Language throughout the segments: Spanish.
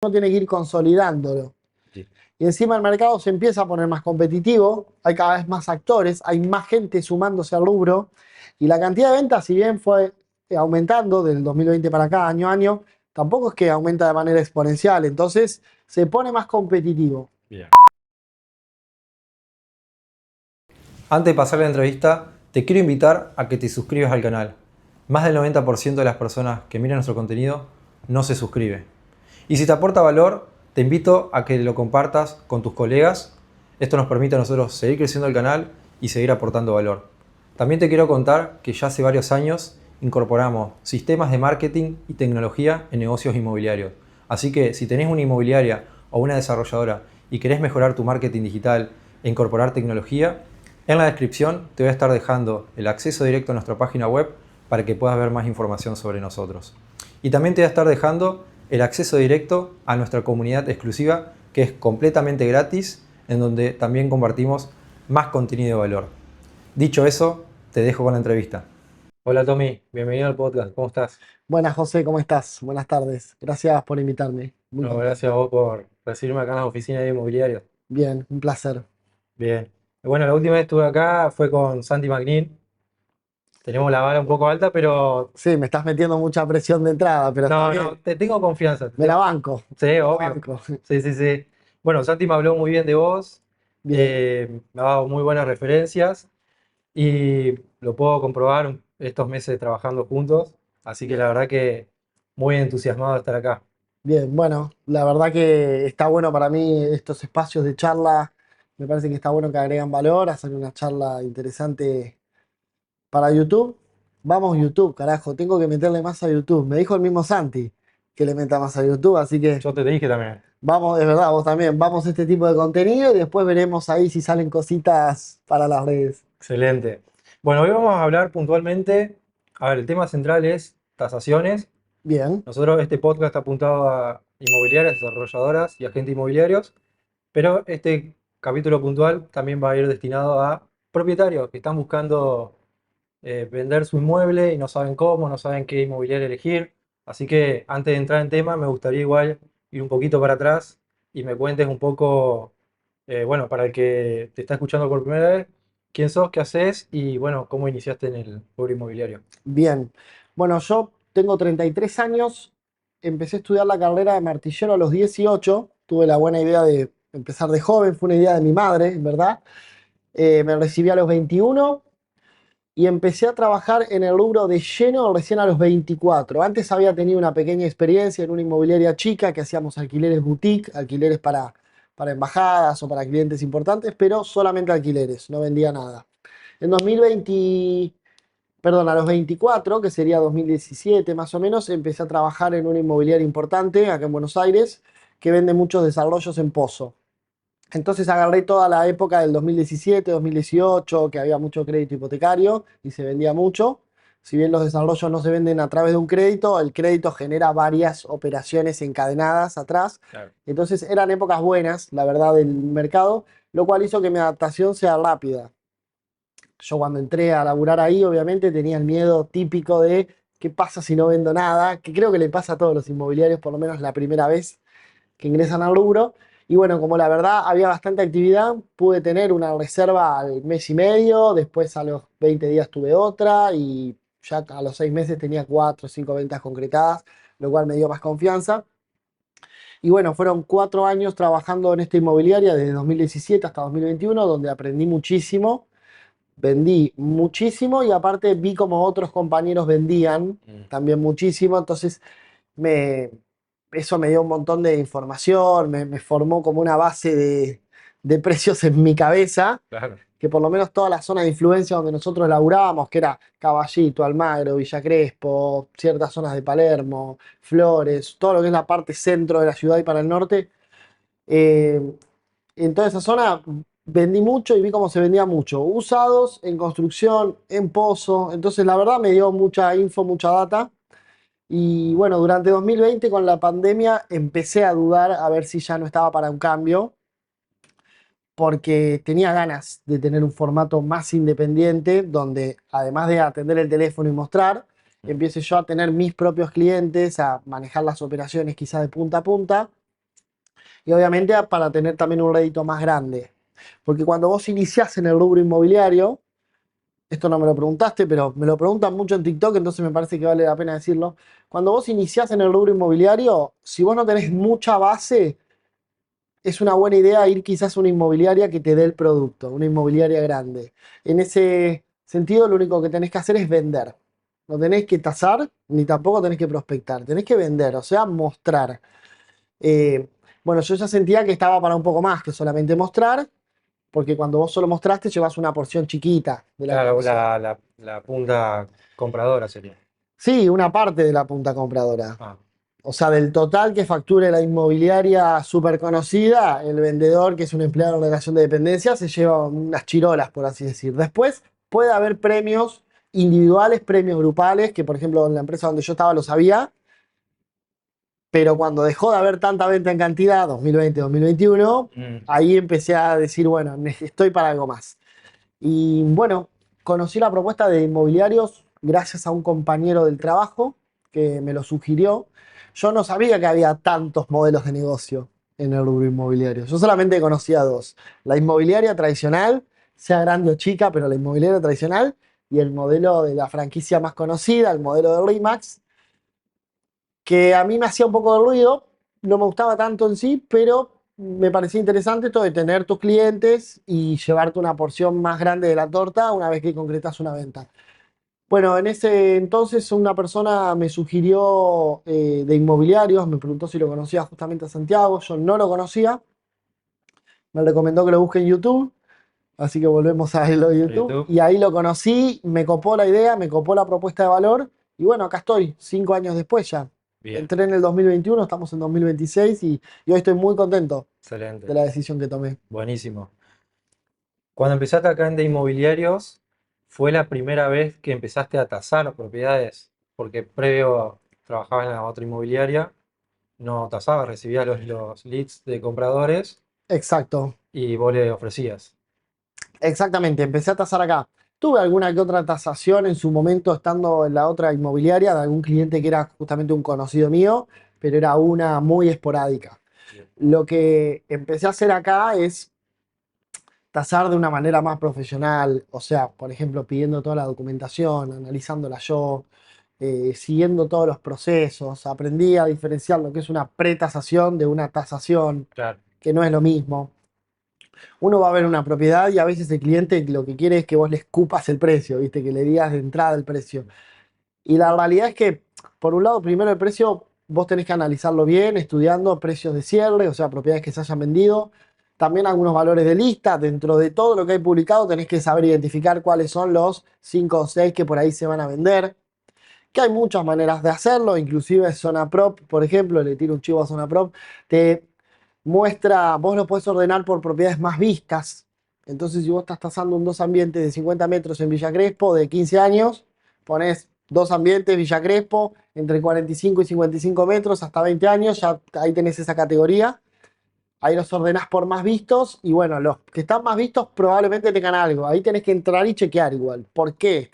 uno tiene que ir consolidándolo. Sí. Y encima el mercado se empieza a poner más competitivo, hay cada vez más actores, hay más gente sumándose al rubro y la cantidad de ventas, si bien fue aumentando del 2020 para acá, año a año, tampoco es que aumenta de manera exponencial, entonces se pone más competitivo. Bien. Antes de pasar la entrevista, te quiero invitar a que te suscribas al canal. Más del 90% de las personas que miran nuestro contenido no se suscribe. Y si te aporta valor, te invito a que lo compartas con tus colegas. Esto nos permite a nosotros seguir creciendo el canal y seguir aportando valor. También te quiero contar que ya hace varios años incorporamos sistemas de marketing y tecnología en negocios inmobiliarios. Así que si tenés una inmobiliaria o una desarrolladora y querés mejorar tu marketing digital e incorporar tecnología, en la descripción te voy a estar dejando el acceso directo a nuestra página web para que puedas ver más información sobre nosotros. Y también te voy a estar dejando el acceso directo a nuestra comunidad exclusiva, que es completamente gratis, en donde también compartimos más contenido de valor. Dicho eso, te dejo con la entrevista. Hola Tommy, bienvenido al podcast, ¿cómo estás? Buenas José, ¿cómo estás? Buenas tardes, gracias por invitarme, muy No, contento. gracias a vos por recibirme acá en la oficina de inmobiliario. Bien, un placer. Bien. Bueno, la última vez estuve acá fue con Santi Magnin. Tenemos la vara un poco alta, pero Sí, me estás metiendo mucha presión de entrada, pero está no, bien, no, te tengo confianza. me la banco, Sí, me la obvio. banco. Sí, sí, sí. Bueno, Santi me habló muy bien de vos, Bien, me ha dado muy buenas referencias y lo puedo comprobar estos meses trabajando juntos. Así que bien. la verdad que muy entusiasmado de estar acá. Bien, bueno, la verdad que está bueno para mí estos espacios de charla, me parece que está bueno que agregan valor, hacer una charla interesante para YouTube. Vamos YouTube, carajo, tengo que meterle más a YouTube. Me dijo el mismo Santi que le meta más a YouTube, así que Yo te dije también. vamos, es verdad, vos también, vamos a este tipo de contenido y después veremos ahí si salen cositas para las redes. Excelente. Bueno, hoy vamos a hablar puntualmente. A ver, el tema central es tasaciones. Bien, Nosotros, este podcast está apuntado a inmobiliarias, desarrolladoras y agentes inmobiliarios, pero este capítulo puntual también va a ir destinado a propietarios que están buscando vender su inmueble y no saben cómo, no saben qué inmobiliaria elegir. Así que antes de entrar en tema, me gustaría igual ir un poquito para atrás y me cuentes un poco, bueno, para el que te está escuchando por primera vez, quién sos, qué haces y bueno, cómo iniciaste en el rubro inmobiliario. bien. Bueno, yo tengo 33 años, empecé a estudiar la carrera de martillero a los 18, tuve la buena idea de empezar de joven, fue una idea de mi madre, en verdad. Me recibí a los 21 y empecé a trabajar en el rubro de lleno recién a los 24. Antes había tenido una pequeña experiencia en una inmobiliaria chica que hacíamos alquileres boutique, alquileres para embajadas o para clientes importantes, pero solamente alquileres, no vendía nada. En 2020, perdón, a los 24, que sería 2017 más o menos, empecé a trabajar en una inmobiliaria importante acá en Buenos Aires que vende muchos desarrollos en Pozo. Entonces agarré toda la época del 2017, 2018, que había mucho crédito hipotecario y se vendía mucho. Si bien los desarrollos no se venden a través de un crédito, el crédito genera varias operaciones encadenadas atrás. Claro. Entonces eran épocas buenas, la verdad, del mercado, lo cual hizo que mi adaptación sea rápida. Yo cuando entré a laburar ahí, obviamente tenía el miedo típico de qué pasa si no vendo nada, que creo que le pasa a todos los inmobiliarios, por lo menos la primera vez que ingresan al rubro. Y bueno, como la verdad había bastante actividad, pude tener una reserva al mes y medio, después a los 20 días tuve otra y ya a los 6 meses tenía 4 o 5 ventas concretadas, lo cual me dio más confianza. Y bueno, fueron 4 años trabajando en esta inmobiliaria desde 2017 hasta 2021, donde aprendí muchísimo, vendí muchísimo y aparte vi como otros compañeros vendían Mm, también muchísimo, entonces me, eso me dio un montón de información, me formó como una base de precios en mi cabeza, claro. que por lo menos toda la zona de influencia donde nosotros laburábamos, que era Caballito, Almagro, Villa Crespo, ciertas zonas de Palermo, Flores, todo lo que es la parte centro de la ciudad y para el norte, eh, en toda esa zona vendí mucho y vi cómo se vendía mucho. Usados, en construcción, en pozo. Entonces, la verdad me dio mucha info, mucha data. Y bueno, durante 2020 con la pandemia empecé a dudar a ver si ya no estaba para un cambio, porque tenía ganas de tener un formato más independiente, donde además de atender el teléfono y mostrar, Mm, empiece yo a tener mis propios clientes, a manejar las operaciones quizás de punta a punta. y obviamente para tener también un rédito más grande. Porque cuando vos iniciás en el rubro inmobiliario, esto no me lo preguntaste, pero me lo preguntan mucho en TikTok, entonces me parece que vale la pena decirlo. Cuando vos iniciás en el rubro inmobiliario, si vos no tenés mucha base, es una buena idea ir quizás a una inmobiliaria que te dé el producto, una inmobiliaria grande. En ese sentido, lo único que tenés que hacer es vender. No tenés que tasar, ni tampoco tenés que prospectar. Tenés que vender, o sea, mostrar. Eh, bueno, yo ya sentía que estaba para un poco más que solamente mostrar, porque cuando vos solo mostraste, llevas una porción chiquita de la Claro, comisión. la punta compradora sería. Sí, una parte de la punta compradora. Ah, O sea, del total que facture la inmobiliaria súper conocida, el vendedor, que es un empleado en relación de dependencia, se lleva unas chirolas, por así decir. Después puede haber premios individuales, premios grupales, que por ejemplo en la empresa donde yo estaba los había, pero cuando dejó de haber tanta venta en cantidad, 2020, 2021, mm, ahí empecé a decir, bueno, estoy para algo más. Y bueno, conocí la propuesta de inmobiliarios gracias a un compañero del trabajo que me lo sugirió. Yo no sabía que había tantos modelos de negocio en el rubro inmobiliario. Yo solamente conocía dos. La inmobiliaria tradicional, sea grande o chica, pero la inmobiliaria tradicional y el modelo de la franquicia más conocida, el modelo de RE/MAX, que a mí me hacía un poco de ruido, no me gustaba tanto en sí, pero me parecía interesante esto de tener tus clientes y llevarte una porción más grande de la torta una vez que concretas una venta. Bueno, en ese entonces una persona me sugirió de inmobiliarios, me preguntó si lo conocía justamente a Santiago, yo no lo conocía, me recomendó que lo busque en YouTube, así que volvemos a lo de YouTube, YouTube. y ahí lo conocí, me copó la idea, me copó la propuesta de valor, y bueno, acá estoy, 5 años después ya. Bien, Entré en el 2021, estamos en 2026 y hoy estoy muy contento de excelente. la decisión que tomé. Buenísimo. Cuando empezaste acá en de inmobiliarios, ¿fue la primera vez que empezaste a tasar propiedades? Porque previo trabajabas en la otra inmobiliaria, no tasabas, recibías los leads de compradores Exacto, y vos le ofrecías. exactamente, empecé a tasar acá. Tuve alguna que otra tasación en su momento estando en la otra inmobiliaria de algún cliente que era justamente un conocido mío, pero era una muy esporádica. Bien. Lo que empecé a hacer acá es tasar de una manera más profesional, o sea, por ejemplo, pidiendo toda la documentación, analizándola yo, siguiendo todos los procesos. Aprendí a diferenciar lo que es una pretasación de una tasación, Claro, que no es lo mismo. Uno va a ver una propiedad y a veces el cliente lo que quiere es que vos le escupas el precio, ¿viste? Que le digas de entrada el precio. Y la realidad es que, por un lado, primero el precio, vos tenés que analizarlo bien, estudiando precios de cierre, o sea, propiedades que se hayan vendido. También algunos valores de lista. Dentro de todo lo que hay publicado, tenés que saber identificar cuáles son los 5 o 6 que por ahí se van a vender. Que hay muchas maneras de hacerlo, inclusive Zona Prop, por ejemplo, le tiro un chivo a Zona Prop, te muestra, vos lo podés ordenar por propiedades más vistas. Entonces, si vos estás tasando un dos ambientes de 50 metros en Villa Crespo de 15 años, ponés dos ambientes Villa Crespo entre 45 y 55 metros hasta 20 años, ya ahí tenés esa categoría. Ahí los ordenás por más vistos y bueno, los que están más vistos probablemente tengan algo. Ahí tenés que entrar y chequear igual. ¿Por qué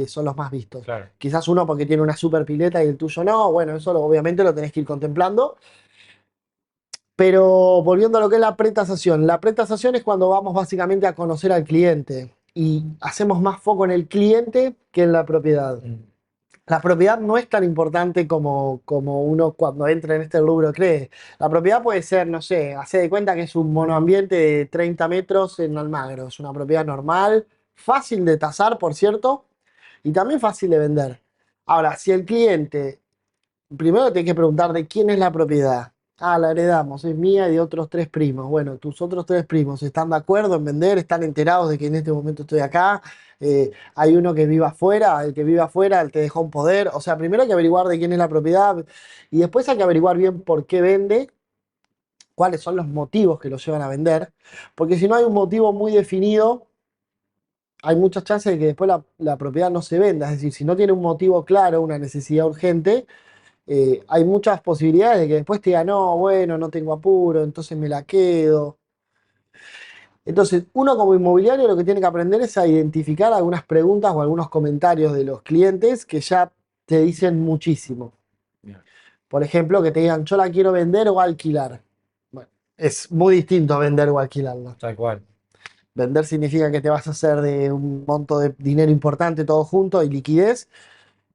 son los más vistos? claro. Quizás uno porque tiene una super pileta y el tuyo no. Bueno, eso obviamente lo tenés que ir contemplando. Pero volviendo a lo que es la pretasación es cuando vamos básicamente a conocer al cliente y hacemos más foco en el cliente que en la propiedad. Mm, La propiedad no es tan importante como uno cuando entra en este rubro cree. La propiedad puede ser, no sé, hace de cuenta que es un monoambiente de 30 metros en Almagro. Es una propiedad normal, fácil de tasar, por cierto, y también fácil de vender. Ahora, si el cliente primero tienes que preguntar de quién es la propiedad. Ah, la heredamos, es mía y de otros tres primos. Bueno, tus otros tres primos están de acuerdo en vender, están enterados de que en este momento estoy acá. Hay uno que vive afuera, el que vive afuera, el te dejó un poder. O sea, primero hay que averiguar de quién es la propiedad y después hay que averiguar bien por qué vende, cuáles son los motivos que lo llevan a vender. Porque si no hay un motivo muy definido, hay muchas chances de que después la propiedad no se venda. Es decir, si no tiene un motivo claro, una necesidad urgente, hay muchas posibilidades de que después te diga, no, bueno, no tengo apuro, entonces me la quedo. Entonces, uno como inmobiliario lo que tiene que aprender es a identificar algunas preguntas o algunos comentarios de los clientes que ya te dicen muchísimo. bien. Por ejemplo, que te digan, yo la quiero vender o alquilar. Bueno, Es muy distinto a vender o alquilarlo. Tal cual. Vender significa que te vas a hacer de un monto de dinero importante todo junto y liquidez.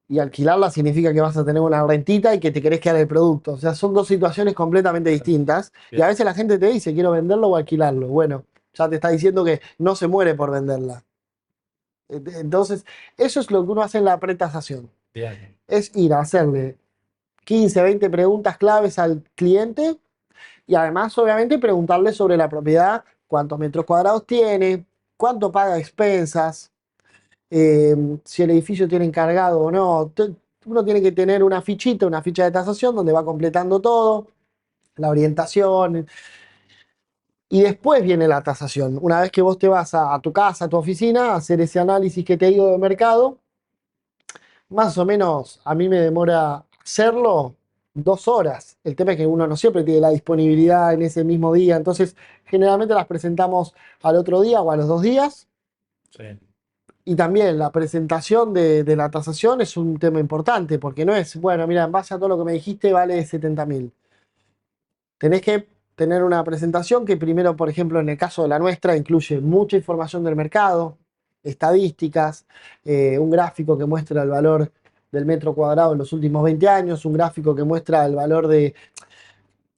Y alquilarla significa que vas a tener una rentita y que te querés quedar el producto. O sea, son dos situaciones completamente distintas. Y a Bien. veces la gente te dice, quiero venderlo o alquilarlo. Bueno, ya te está diciendo que no se muere por venderla. Entonces, eso es lo que uno hace en la pretasación. Bien. Es ir a hacerle 15, 20 preguntas claves al cliente y además, obviamente, preguntarle sobre la propiedad, cuántos metros cuadrados tiene, cuánto paga a expensas, si el edificio tiene encargado o no. Uno tiene que tener una fichita, una ficha de tasación donde va completando todo, la orientación, y después viene la tasación. Una vez que vos te vas a tu casa, a tu oficina, a hacer ese análisis que te digo de mercado, más o menos a mí me demora hacerlo 2 horas. El tema es que uno no siempre tiene la disponibilidad en ese mismo día, entonces generalmente las presentamos al otro día o a los 2 días. Sí. Y también la presentación de la tasación es un tema importante, porque no es, bueno, mira, en base a todo lo que me dijiste vale 70.000. Tenés que tener una presentación que primero, por ejemplo, en el caso de la nuestra, incluye mucha información del mercado, estadísticas, un gráfico que muestra el valor del metro cuadrado en los últimos 20 años, un gráfico que muestra el valor de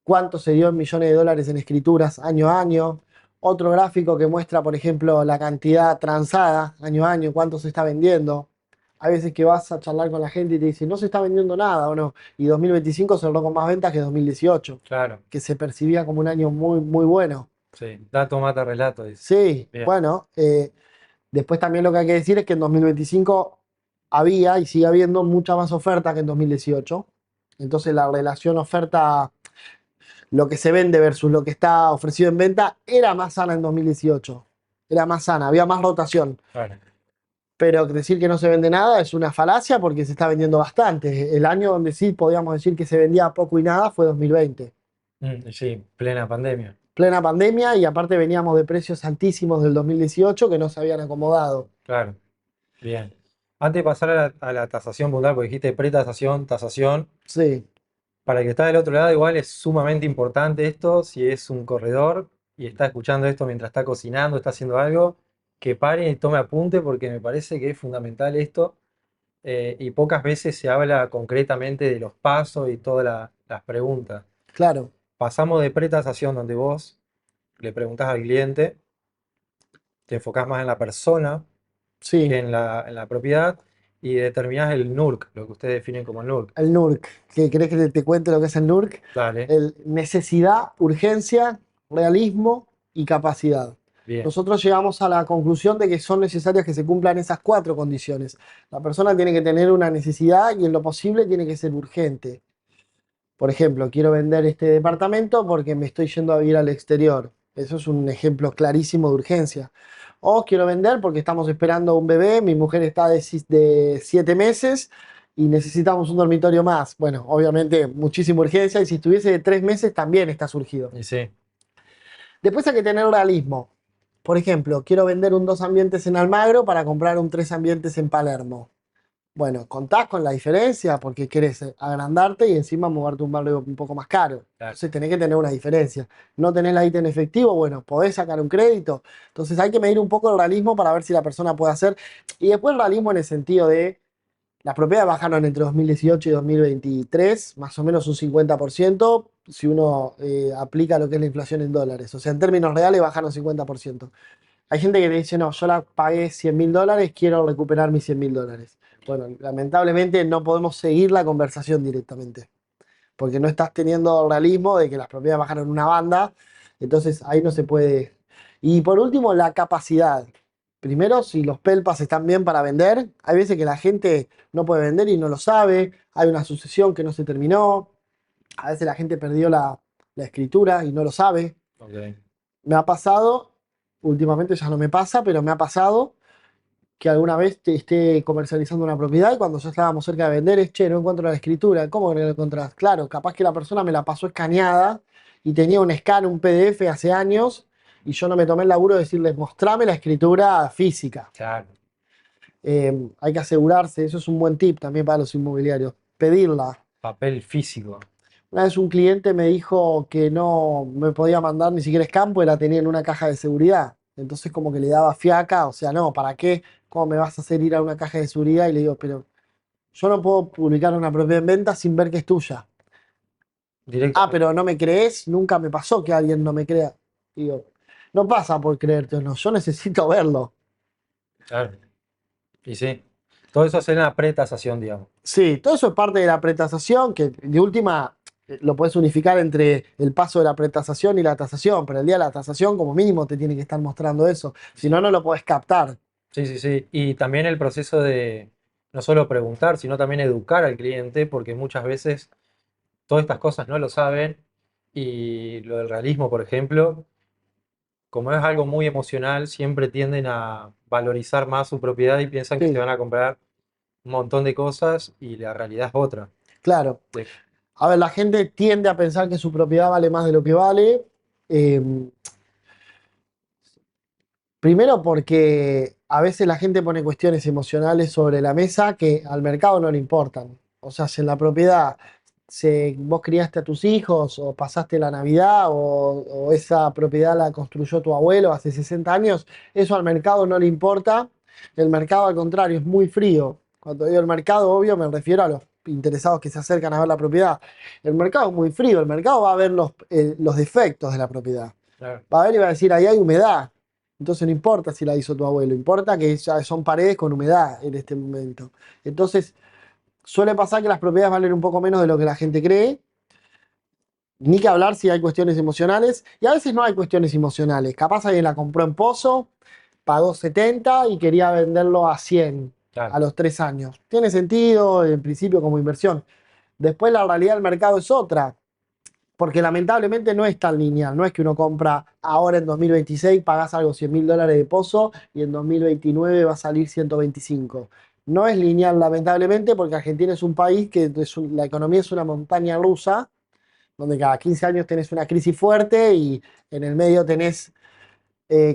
cuánto se dio en millones de dólares en escrituras año a año, otro gráfico que muestra, por ejemplo, la cantidad transada año a año, cuánto se está vendiendo. Hay veces que vas a charlar con la gente y te dicen, no se está vendiendo nada o no. Y 2025 cerró con más ventas que 2018, Claro. que se percibía como un año muy, muy bueno. Sí. Dato mata relato, dice. Sí, Bien. bueno, después también lo que hay que decir es que en 2025 había y sigue habiendo mucha más oferta que en 2018. Entonces la relación oferta, lo que se vende versus lo que está ofrecido en venta, era más sana en 2018. Era más sana, había más rotación. Claro. Pero decir que no se vende nada es una falacia porque se está vendiendo bastante. El año donde sí podíamos decir que se vendía poco y nada fue 2020. Sí, plena pandemia. Plena pandemia y aparte veníamos de precios altísimos del 2018 que no se habían acomodado. Claro. Bien. Antes de pasar a la tasación puntual, porque dijiste pretasación, tasación, Sí, para el que está del otro lado, igual es sumamente importante esto, si es un corredor y está escuchando esto mientras está cocinando, está haciendo algo, que pare y tome apunte porque me parece que es fundamental esto, y pocas veces se habla concretamente de los pasos y todas las preguntas. claro, Pasamos de pretasación donde vos le preguntás al cliente, te enfocás más en la persona que sí. en la propiedad y determinás el NURC, lo que ustedes definen como el NURC. El NURC. ¿Querés que te cuente lo que es el NURC? Dale, El necesidad, urgencia, realismo y capacidad. bien, Nosotros llegamos a la conclusión de que son necesarias que se cumplan esas 4 condiciones. La persona tiene que tener una necesidad y en lo posible tiene que ser urgente. Por ejemplo, quiero vender este departamento porque me estoy yendo a vivir al exterior. Eso es un ejemplo clarísimo de urgencia. O quiero vender porque estamos esperando un bebé, mi mujer está de 7 meses y necesitamos un dormitorio más. Bueno, obviamente muchísima urgencia y si estuviese de 3 meses también está surgido. y sí, Después hay que tener realismo. Por ejemplo, quiero vender un 2 ambientes en Almagro para comprar un 3 ambientes en Palermo. Bueno, contás con la diferencia porque querés agrandarte y encima moverte a un barrio un poco más caro. claro, Entonces tenés que tener una diferencia. No tenés la guita en efectivo, bueno, podés sacar un crédito. Entonces hay que medir un poco el realismo para ver si la persona puede hacer. Y después el realismo en el sentido de las propiedades bajaron entre 2018 y 2023, más o menos un 50%, si uno aplica lo que es la inflación en dólares. O sea, en términos reales bajaron 50%. Hay gente que te dice, no, yo la pagué 100.000 dólares, quiero recuperar mis 100.000 dólares. Bueno, lamentablemente no podemos seguir la conversación directamente, porque no estás teniendo realismo de que las propiedades bajaron una banda, entonces ahí no se puede. Y por último, la capacidad. Primero, si los pelpas están bien para vender, hay veces que la gente no puede vender y no lo sabe, hay una sucesión que no se terminó, a veces la gente perdió la escritura y no lo sabe. ok, Me ha pasado, últimamente ya no me pasa, pero me ha pasado que alguna vez te esté comercializando una propiedad y cuando ya estábamos cerca de vender es, che, no encuentro la escritura. ¿Cómo que no la encontrás? Claro, capaz que la persona me la pasó escaneada y tenía un scan, un PDF hace años y yo no me tomé el laburo de decirles, mostrame la escritura física. claro, Hay que asegurarse, eso es un buen tip también para los inmobiliarios, pedirla. papel físico, Una vez un cliente me dijo que no me podía mandar ni siquiera escampo y la tenía en una caja de seguridad. Entonces como que le daba fiaca, o sea, no, ¿para qué? ¿Cómo me vas a hacer ir a una caja de seguridad? Y le digo, pero yo no puedo publicar una propiedad en venta sin ver que es tuya. Ah, Directamente. pero no me crees, nunca me pasó que alguien no me crea. Digo, no pasa por creerte o no, yo necesito verlo. Claro. Y sí. Todo eso es en la pretasación, digamos. Sí, todo eso es parte de la pretasación, que de última lo puedes unificar entre el paso de la pretasación y la tasación, pero el día de la tasación como mínimo te tiene que estar mostrando eso, si no, Sí. no lo podés captar. Sí, sí, sí. Y también el proceso de no solo preguntar, sino también educar al cliente, porque muchas veces todas estas cosas no lo saben. Y lo del realismo, por ejemplo, como es algo muy emocional, siempre tienden a valorizar más su propiedad y piensan que se Sí, van a comprar un montón de cosas y la realidad es otra. claro. De- A ver, la gente tiende a pensar que su propiedad vale más de lo que vale. eh, Primero porque a veces la gente pone cuestiones emocionales sobre la mesa que al mercado no le importan. O sea, si en la propiedad vos criaste a tus hijos o pasaste la Navidad o esa propiedad la construyó tu abuelo hace 60 años, eso al mercado no le importa. El mercado al contrario es muy frío. Cuando digo el mercado, obvio, me refiero a los interesados que se acercan a ver la propiedad. El mercado es muy frío, el mercado va a ver los defectos de la propiedad. claro, Va a ver y va a decir, ahí hay humedad. Entonces no importa si la hizo tu abuelo, importa que ya son paredes con humedad en este momento. Entonces suele pasar que las propiedades valen un poco menos de lo que la gente cree, ni que hablar si hay cuestiones emocionales, y a veces no hay cuestiones emocionales. Capaz alguien la compró en Pozo, pagó 70 y quería venderlo a 100 a claro. los 3 años. Tiene sentido en principio como inversión. Después la realidad del mercado es otra. Porque lamentablemente no es tan lineal, no es que uno compra ahora en 2026, pagás algo $100.000 de pozo y en 2029 va a salir 125. No es lineal lamentablemente porque Argentina es un país que la economía es una montaña rusa, donde cada 15 años tenés una crisis fuerte y en el medio tenés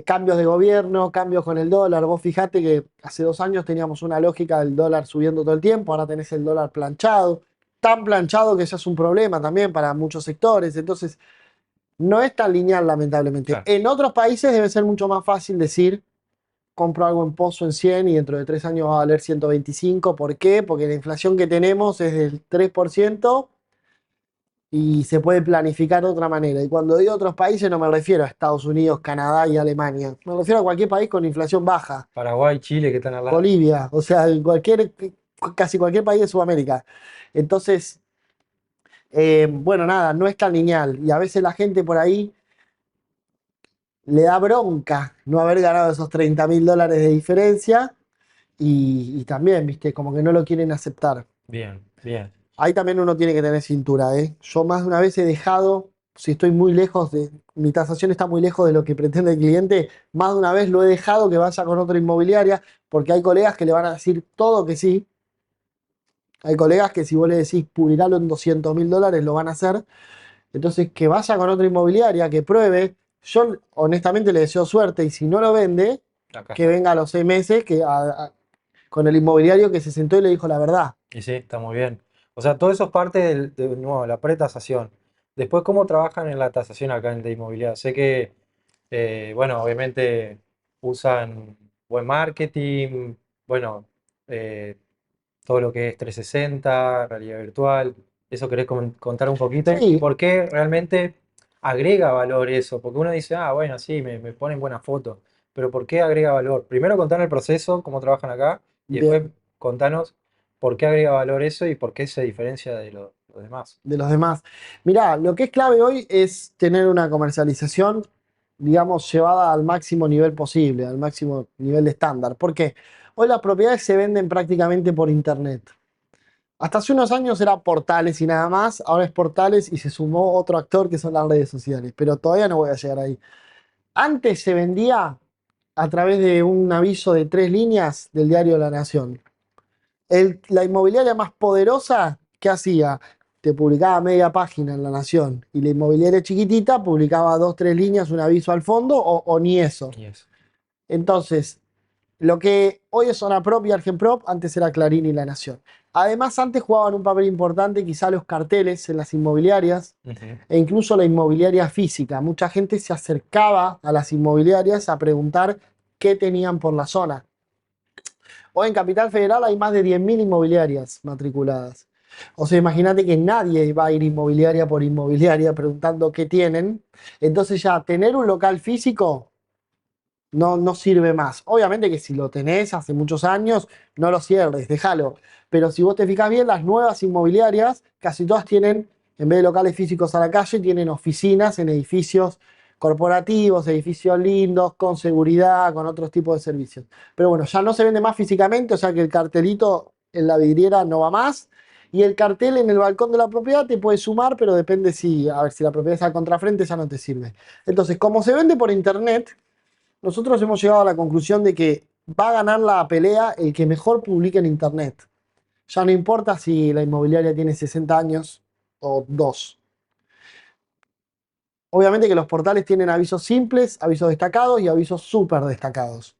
cambios de gobierno, cambios con el dólar. Vos fijate que hace 2 años teníamos una lógica del dólar subiendo todo el tiempo, ahora tenés el dólar planchado, tan planchado que ya es un problema también para muchos sectores. Entonces, no es tan lineal, lamentablemente. Claro. En otros países debe ser mucho más fácil decir, compro algo en Pozo en 100 y dentro de 3 años va a valer 125. ¿Por qué? Porque la inflación que tenemos es del 3% y se puede planificar de otra manera. Y cuando digo otros países no me refiero a Estados Unidos, Canadá y Alemania. Me refiero a cualquier país con inflación baja. Paraguay, Chile, que están al lado. Bolivia, o sea, casi cualquier país de Sudamérica. Entonces, bueno, nada, no es tan lineal. Y a veces la gente por ahí le da bronca no haber ganado esos $30.000 de diferencia y también, viste, como que no lo quieren aceptar. Bien, bien. Ahí también uno tiene que tener cintura, ¿eh? Yo más de una vez he dejado, si estoy muy lejos mi tasación está muy lejos de lo que pretende el cliente, más de una vez lo he dejado que vaya con otra inmobiliaria, porque hay colegas que le van a decir todo que sí. Hay colegas que si vos le decís publicarlo en $200.000 lo van a hacer. Entonces, que vaya con otra inmobiliaria, que pruebe. Yo honestamente le deseo suerte y si no lo vende, Acá que está. venga a los 6 meses con el inmobiliario que se sentó y le dijo la verdad. Y sí, está muy bien. O sea, todo eso es parte de nuevo, la pretasación. Después, ¿cómo trabajan en la tasación acá en de inmobiliaria? Sé que, bueno, obviamente usan buen marketing, bueno, eh, todo lo que es 360, realidad virtual. ¿Eso querés contar un poquito? ¿Y Sí, por qué realmente agrega valor eso? Porque uno dice, ah, bueno, sí, me ponen buenas fotos, pero ¿por qué agrega valor? Primero contanos el proceso, cómo trabajan acá, y después bien, contanos por qué agrega valor eso y por qué se diferencia de los demás. de los demás. Mirá, lo que es clave hoy es tener una comercialización, digamos, llevada al máximo nivel posible, al máximo nivel de estándar. ¿Por qué? Hoy las propiedades se venden prácticamente por internet. Hasta hace unos años era portales y nada más, ahora es portales y se sumó otro actor que son las redes sociales, pero todavía no voy a llegar ahí. Antes se vendía a través de un aviso de 3 líneas del diario La Nación. La inmobiliaria más poderosa, ¿qué hacía? Te publicaba media página en La Nación y la inmobiliaria chiquitita publicaba 2, 3 líneas, un aviso al fondo o ni eso. Y eso. Entonces, lo que hoy es Zona Prop y Argenprop, antes era Clarín y La Nación. Además, antes jugaban un papel importante quizá los carteles en las inmobiliarias Ujú. e incluso la inmobiliaria física. Mucha gente se acercaba a las inmobiliarias a preguntar qué tenían por la zona. Hoy en Capital Federal hay más de 10.000 inmobiliarias matriculadas. O sea, imagínate que nadie va a ir inmobiliaria por inmobiliaria preguntando qué tienen. Entonces ya tener un local físico no sirve más. Obviamente que si lo tenés hace muchos años, no lo cierres, déjalo. Pero si vos te fijas bien, las nuevas inmobiliarias, casi todas tienen, en vez de locales físicos a la calle, tienen oficinas en edificios corporativos, edificios lindos, con seguridad, con otros tipos de servicios. Pero bueno, ya no se vende más físicamente, o sea que el cartelito en la vidriera no va más. Y el cartel en el balcón de la propiedad te puede sumar, pero depende si, a ver, si la propiedad es al contrafrente, ya no te sirve. Entonces, como se vende por internet, nosotros hemos llegado a la conclusión de que va a ganar la pelea el que mejor publique en Internet. Ya no importa si la inmobiliaria tiene 60 años o 2. Obviamente que los portales tienen avisos simples, avisos destacados y avisos súper destacados.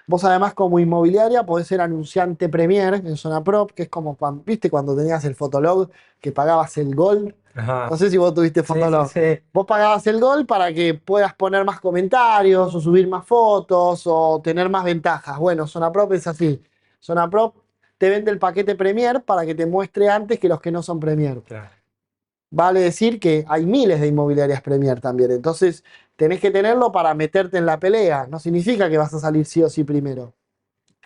Vos además como inmobiliaria podés ser anunciante Premier en Zona Prop, que es como cuando, ¿viste cuando tenías el Fotolog que pagabas el Gold? No Ajá. sé si vos tuviste Sí, sí, Fotolog. sí. Vos pagabas el Gold para que puedas poner más comentarios o subir más fotos o tener más ventajas. Bueno, Zona Prop es así. Zona Prop te vende el paquete Premier para que te muestre antes que los que no son Premier. Claro. Vale decir que hay miles de inmobiliarias Premier también. Entonces, tenés que tenerlo para meterte en la pelea. No significa que vas a salir sí o sí primero.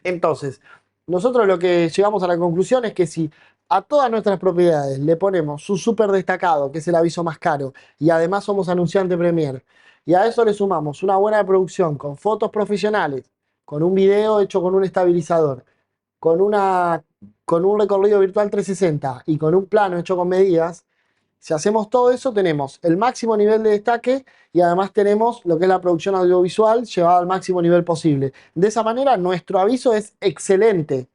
Entonces, nosotros lo que llegamos a la conclusión es que si a todas nuestras propiedades le ponemos su súper destacado, que es el aviso más caro, y además somos anunciante Premier, y a eso le sumamos una buena producción con fotos profesionales, con un video hecho con un estabilizador, con una, con un recorrido virtual 360 y con un plano hecho con medidas, si hacemos todo eso, tenemos el máximo nivel de destaque y además tenemos lo que es la producción audiovisual llevada al máximo nivel posible. De esa manera, nuestro aviso es excelente.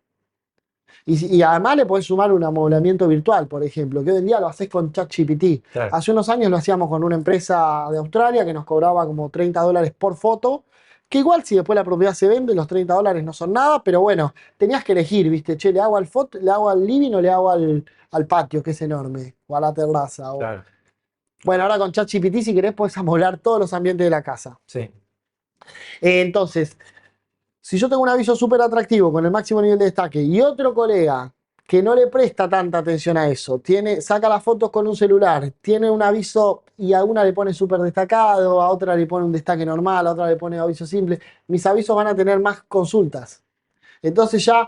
Y además le podés sumar un amoblamiento virtual, por ejemplo, que hoy en día lo haces con ChatGPT. Claro. Hace unos años lo hacíamos con una empresa de Australia que nos cobraba como $30 por foto, que igual si después la propiedad se vende, los $30 no son nada, pero bueno, tenías que elegir, ¿viste? Che, ¿le hago al foto, le hago al living o le hago al patio, que es enorme? O a la terraza. Claro. Bueno, ahora con ChatGPT, si querés, puedes amoblar todos los ambientes de la casa. Sí. Entonces, si yo tengo un aviso súper atractivo con el máximo nivel de destaque y otro colega que no le presta tanta atención a eso, saca las fotos con un celular, tiene un aviso y a una le pone súper destacado, a otra le pone un destaque normal, a otra le pone aviso simple, mis avisos van a tener más consultas. Entonces ya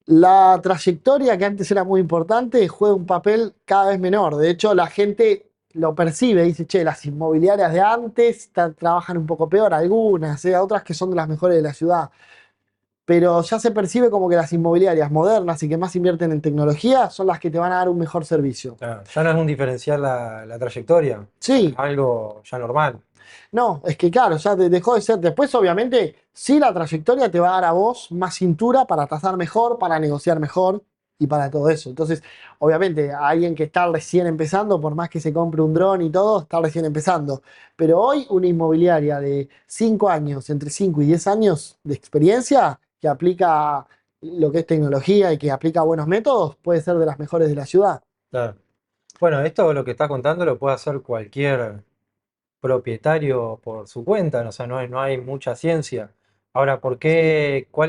la trayectoria, que antes era muy importante, juega un papel cada vez menor. De hecho, la gente lo percibe, dice, che, las inmobiliarias de antes trabajan un poco peor, algunas, otras que son de las mejores de la ciudad. Pero ya se percibe como que las inmobiliarias modernas y que más invierten en tecnología son las que te van a dar un mejor servicio. Claro. Ya no es un diferencial la trayectoria. Es Sí, algo ya normal. no, es que claro, ya dejó de ser. Después, obviamente, sí, la trayectoria te va a dar a vos más cintura para tasar mejor, para negociar mejor y para todo eso. Entonces, obviamente, a alguien que está recién empezando, por más que se compre un dron y todo, está recién empezando. Pero hoy, una inmobiliaria de 5 años, entre 5 y 10 años de experiencia, que aplica lo que es tecnología y que aplica buenos métodos, puede ser de las mejores de la ciudad. Claro. Bueno, esto lo que estás contando lo puede hacer cualquier propietario por su cuenta, o sea, no hay mucha ciencia. Ahora, ¿cuál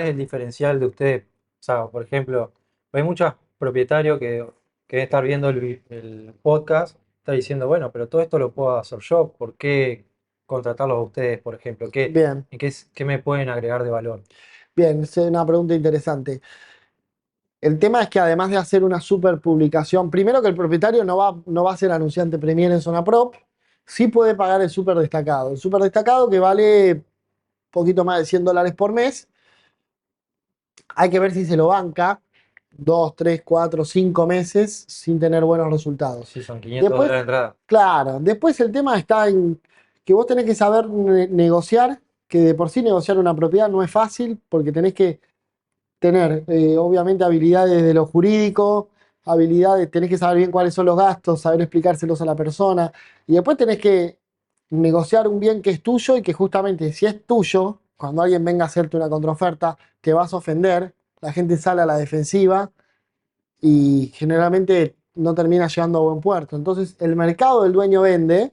es el diferencial de ustedes? O sea, por ejemplo, hay muchos propietarios que deben estar viendo el podcast, está diciendo, bueno, pero todo esto lo puedo hacer yo, ¿por qué contratarlos a ustedes, por ejemplo? Bien, ¿Qué me pueden agregar de valor? bien, es una pregunta interesante. El tema es que además de hacer una super publicación, primero que el propietario no va a ser anunciante Premier en Zona Prop, sí puede pagar el super destacado. El super destacado que vale poquito más de $100 por mes. Hay que ver si se lo banca 2, 3, 4, 5 meses sin tener buenos resultados. Sí, son 500 Después, dólares de entrada. claro, después el tema está en que vos tenés que saber negociar, que de por sí negociar una propiedad no es fácil porque tenés que tener, obviamente, habilidades de lo jurídico, habilidades, tenés que saber bien cuáles son los gastos, saber explicárselos a la persona, y después tenés que negociar un bien que es tuyo y que justamente si es tuyo, cuando alguien venga a hacerte una contraoferta, te vas a ofender, la gente sale a la defensiva, y generalmente no termina llegando a buen puerto. Entonces, el mercado del dueño vende,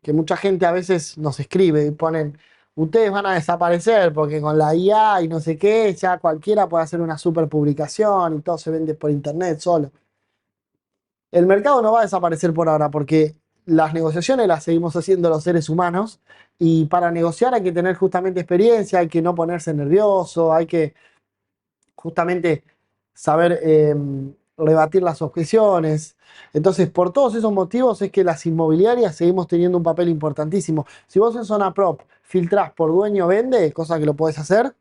que mucha gente a veces nos escribe y ponen, ustedes van a desaparecer porque con la IA y no sé qué, ya cualquiera puede hacer una super publicación y todo se vende por internet solo. El mercado no va a desaparecer por ahora porque las negociaciones las seguimos haciendo los seres humanos y para negociar hay que tener justamente experiencia, hay que no ponerse nervioso, hay que justamente saber rebatir las objeciones. Entonces, por todos esos motivos es que las inmobiliarias seguimos teniendo un papel importantísimo. Si vos en Zona Prop filtrás por dueño vende, cosa que lo podés hacer,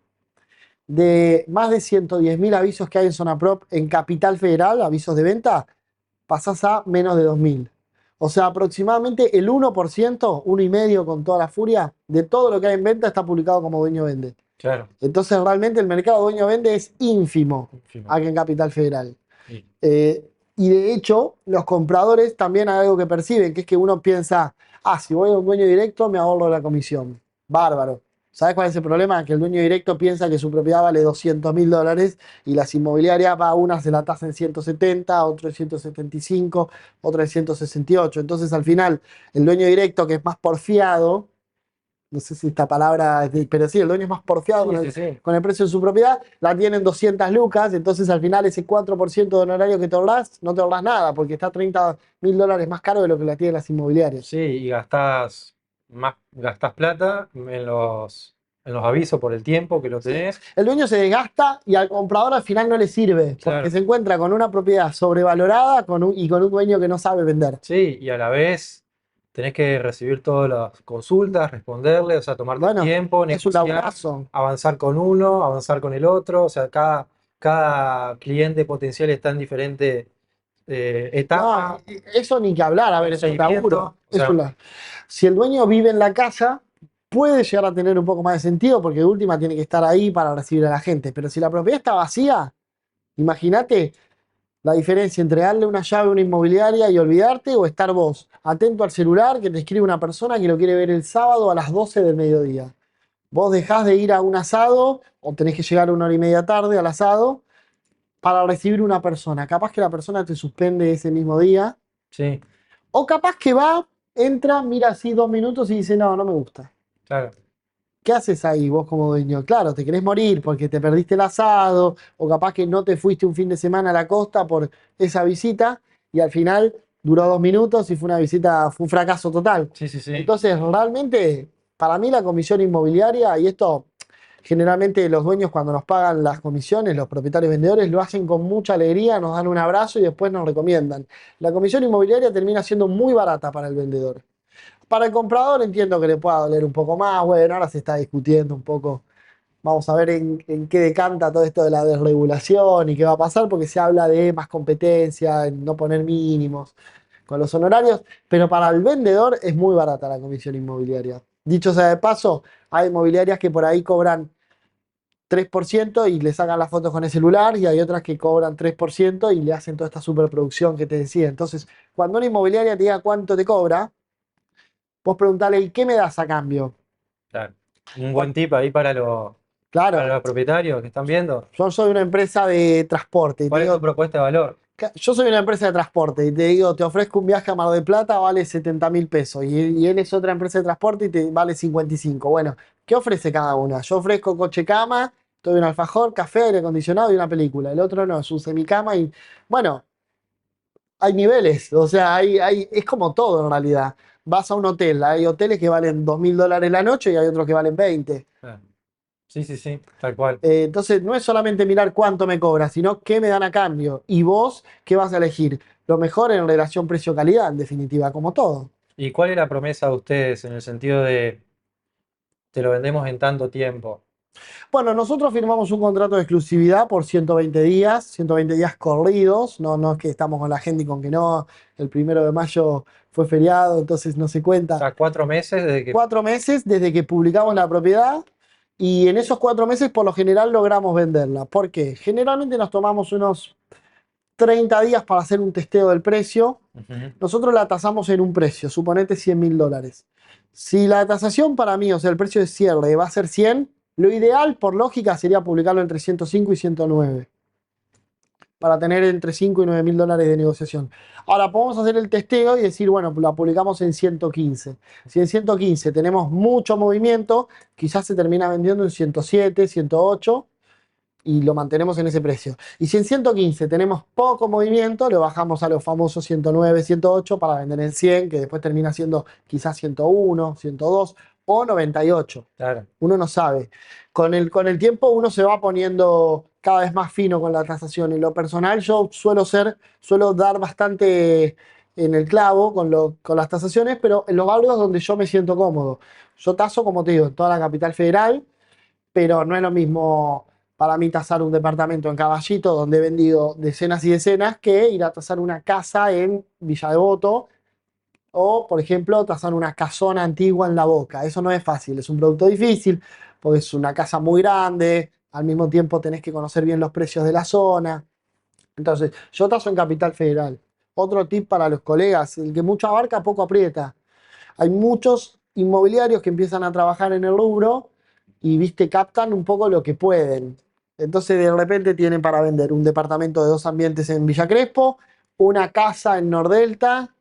de más de 110.000 avisos que hay en Zona Prop en Capital Federal, avisos de venta, pasás a menos de 2.000. O sea, aproximadamente el 1%, 1,5% con toda la furia, de todo lo que hay en venta está publicado como dueño vende. Claro. Entonces realmente el mercado dueño vende es ínfimo Ínfimo. aquí en Capital Federal. Sí. Y de hecho, los compradores también hay algo que perciben, que es que uno piensa, si voy a un dueño directo me ahorro la comisión. Bárbaro. ¿Sabes cuál es el problema? Que el dueño directo piensa que su propiedad vale $200.000 y las inmobiliarias va una se la tasa en 170, otro en 175, otro en 168. Entonces al final el dueño directo que es más porfiado, no sé si esta palabra, pero sí, el dueño es más porfiado Sí, sí. con el precio de su propiedad, la tienen 200 lucas, entonces al final ese 4% de honorario que te ahorrás, no te ahorrás nada, porque está $30.000 más caro de lo que la tienen las inmobiliarias. Sí, y gastás plata en los avisos por el tiempo que lo Sí. tenés. El dueño se desgasta y al comprador al final no le sirve, porque Claro. se encuentra con una propiedad sobrevalorada y con un dueño que no sabe vender. Sí, y a la vez tenés que recibir todas las consultas, responderle, o sea, tomarte el Bueno, tiempo, es un negociar, laburazo. avanzar con uno, avanzar con el otro, o sea, cada cliente potencial está en diferente No, etapa, eso ni que hablar, a ver, es un laburo. seguimiento, o sea, Si el dueño vive en la casa, puede llegar a tener un poco más de sentido porque de última tiene que estar ahí para recibir a la gente. Pero si la propiedad está vacía, imagínate la diferencia entre darle una llave a una inmobiliaria y olvidarte o estar vos atento al celular que te escribe una persona que lo quiere ver el sábado a las 12 del mediodía. Vos dejás de ir a un asado o tenés que llegar 1 hora y media tarde al asado para recibir una persona. Capaz que la persona te suspende ese mismo día. sí, O capaz que va, entra, mira así 2 minutos y dice, no, no me gusta. claro. ¿Qué haces ahí vos como dueño? Claro, te querés morir porque te perdiste el asado, o capaz que no te fuiste un fin de semana a la costa por esa visita, y al final duró 2 minutos y fue un fracaso total. Sí, sí, sí. Entonces, realmente, para mí la comisión inmobiliaria, y esto generalmente los dueños cuando nos pagan las comisiones, los propietarios vendedores, lo hacen con mucha alegría, nos dan un abrazo y después nos recomiendan. La comisión inmobiliaria termina siendo muy barata para el vendedor. Para el comprador entiendo que le pueda doler un poco más, bueno, ahora se está discutiendo un poco, vamos a ver en qué decanta todo esto de la desregulación y qué va a pasar, porque se habla de más competencia, en no poner mínimos con los honorarios, pero para el vendedor es muy barata la comisión inmobiliaria. Dicho sea de paso, hay inmobiliarias que por ahí cobran 3% y le sacan las fotos con el celular y hay otras que cobran 3% y le hacen toda esta superproducción que te decía. Entonces, cuando una inmobiliaria te diga cuánto te cobra, vos preguntale, ¿y qué me das a cambio? Claro. Un Por- buen tip ahí para Claro, los propietarios que están viendo. yo soy una empresa de transporte y te ¿Cuál es tu digo, propuesta de valor? yo soy una empresa de transporte y te digo, te ofrezco un viaje a Mar del Plata, vale 70.000 pesos y él es otra empresa de transporte y te vale 55. Bueno, ¿qué ofrece cada una? Yo ofrezco coche cama, doy un alfajor, café, aire acondicionado y una película. El otro no, es un semicama y bueno, hay niveles, o sea, es como todo en realidad. Vas a un hotel, hay hoteles que valen $2.000 la noche y hay otros que valen 20. Ah, sí, sí, sí, tal cual. Entonces, no es solamente mirar cuánto me cobra, sino qué me dan a cambio. Y vos, ¿qué vas a elegir? Lo mejor en relación precio-calidad, en definitiva, como todo. ¿Y cuál es la promesa de ustedes en el sentido de te lo vendemos en tanto tiempo? Bueno, nosotros firmamos un contrato de exclusividad por 120 días corridos. No, no es que estamos con la gente y con que no. El 1 de mayo fue feriado, entonces no se O cuenta. sea, 4 meses desde que... 4 meses desde que publicamos la propiedad y en esos 4 meses por lo general logramos venderla. ¿Por qué? Generalmente nos tomamos unos 30 días para hacer un testeo del precio. Ujú. Nosotros la tasamos en un precio, suponete $100.000. Si la tasación para mí, o sea, el precio de cierre va a ser 100, lo ideal por lógica sería publicarlo entre 105 y 109. para tener entre 5 y 9 mil dólares de negociación. Ahora podemos hacer el testeo y decir, bueno, la publicamos en 115. Si en 115 tenemos mucho movimiento, quizás se termina vendiendo en 107, 108 y lo mantenemos en ese precio. Y si en 115 tenemos poco movimiento, lo bajamos a los famosos 109, 108 para vender en 100, que después termina siendo quizás 101, 102 o 98. Claro, Uno no sabe. Con el tiempo uno se va poniendo cada vez más fino con la tasación. En lo personal yo suelo dar bastante en el clavo con las tasaciones, pero en los barrios donde yo me siento cómodo. Yo taso, como te digo, en toda la capital federal, pero no es lo mismo para mí tasar un departamento en Caballito, donde he vendido decenas y decenas, que ir a tasar una casa en Villa Devoto o, por ejemplo, tasar una casona antigua en La Boca. Eso no es fácil, es un producto difícil, porque es una casa muy grande, al mismo tiempo tenés que conocer bien los precios de la zona. Entonces, yo taso en Capital Federal. Otro tip para los colegas, el que mucho abarca, poco aprieta. Hay muchos inmobiliarios que empiezan a trabajar en el rubro y, viste, captan un poco lo que pueden. Entonces, de repente tienen para vender un departamento de 2 ambientes en Villa Crespo, una casa en Nordelta,